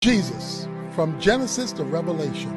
Jesus, from Genesis to Revelation.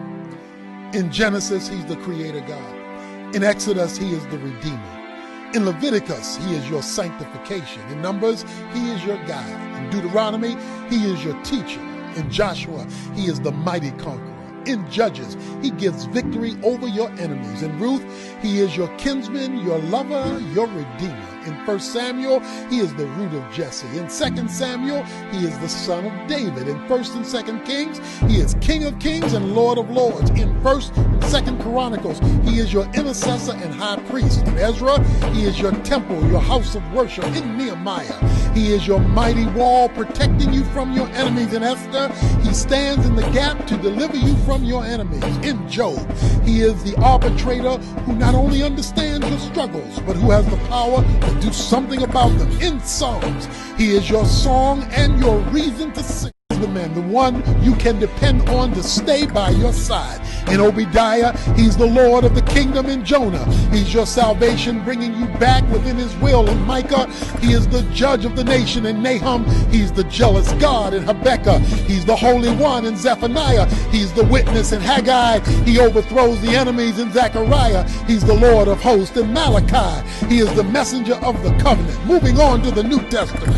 In Genesis, he's the creator God. In Exodus, he is the Redeemer. In Leviticus, he is your sanctification. In Numbers, he is your guide. In Deuteronomy, he is your teacher. In Joshua, he is the mighty conqueror. In Judges, he gives victory over your enemies. In Ruth, he is your kinsman, your lover, your redeemer. In 1 Samuel, he is the root of Jesse. In 2 Samuel, he is the son of David. In 1 and 2 Kings, he is King of kings and Lord of lords. In 1 and 2 Chronicles, he is your intercessor and high priest. In Ezra, he is your temple, your house of worship. In Nehemiah, he is your mighty wall protecting you from your enemies. In Esther, he stands in the gap to deliver you from your enemies. In Job, he is the arbitrator who not only understands your struggles, but who has the power to do something about them. In Psalms, he is your song and your reason to sing. The man, the one you can depend on to stay by your side. In Obadiah, he's the Lord of the kingdom. In Jonah, he's your salvation, bringing you back within his will. In Micah, he is the judge of the nation. In Nahum, he's the jealous God. In Habakkuk, he's the Holy One. In Zephaniah, he's the witness. In Haggai, he overthrows the enemies. In Zechariah, he's the Lord of hosts. In Malachi, he is the messenger of the covenant. Moving on to the New Testament.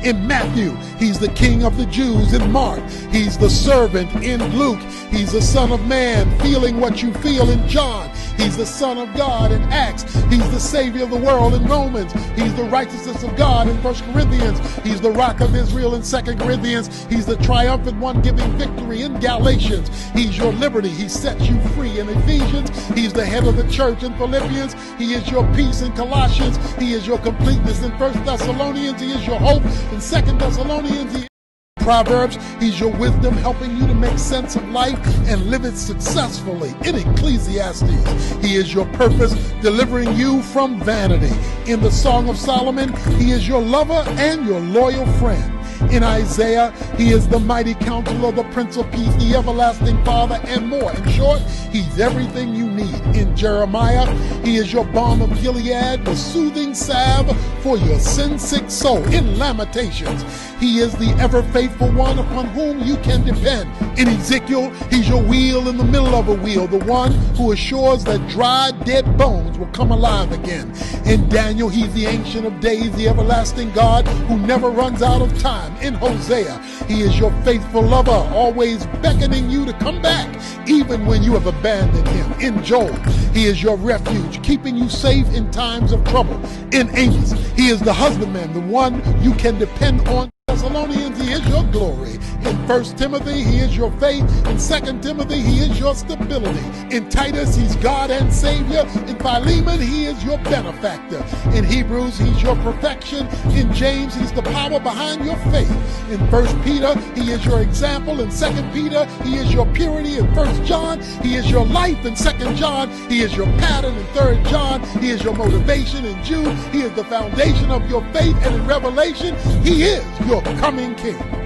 In Matthew, he's the King of the Jews. In Mark, he's the servant. In Luke, he's the Son of Man, feeling what you feel. In John, he's the Son of God. In Acts, he's the Savior of the world. In Romans, he's the righteousness of God. In 1 Corinthians, he's the Rock of Israel. In 2 Corinthians, he's the triumphant one giving victory. In Galatians, he's your liberty. He sets you free. In Ephesians, he's the head of the church. In Philippians, he is your peace. In Colossians, he is your completeness. In 1 Thessalonians, he is your hope. In 2 Thessalonians, he is Proverbs, he's your wisdom, helping you to make sense of life and live it successfully. In Ecclesiastes, he is your purpose, delivering you from vanity. In the Song of Solomon, he is your lover and your loyal friend. In Isaiah, he is the mighty counselor, the Prince of Peace, the everlasting Father, and more. In short, he's everything you need. In Jeremiah, he is your balm of Gilead, the soothing salve for your sin-sick soul. In Lamentations, he is the ever-faithful one upon whom you can depend. In Ezekiel, he's your wheel in the middle of a wheel, the one who assures that dry, dead bones will come alive again. In Daniel, he's the Ancient of Days, the everlasting God who never runs out of time. In Hosea, he is your faithful lover, always beckoning you to come back, even when you have abandoned him. In Job, he is your refuge, keeping you safe in times of trouble. In Amos, he is the husbandman, the one you can depend on. Thessalonians, he is your glory. In 1 Timothy, he is your faith. In 2 Timothy, he is your stability. In Titus, he's God and Savior. In Philemon, he is your benefactor. In Hebrews, he's your perfection. In James, he's the power behind your faith. In 1 Peter, he is your example. In 2 Peter, he is your purity. In 1 John, he is your life. In 2 John, he is your pattern. In 3 John, he is your motivation. In Jude, he is the foundation of your faith. And in Revelation, he is your coming King.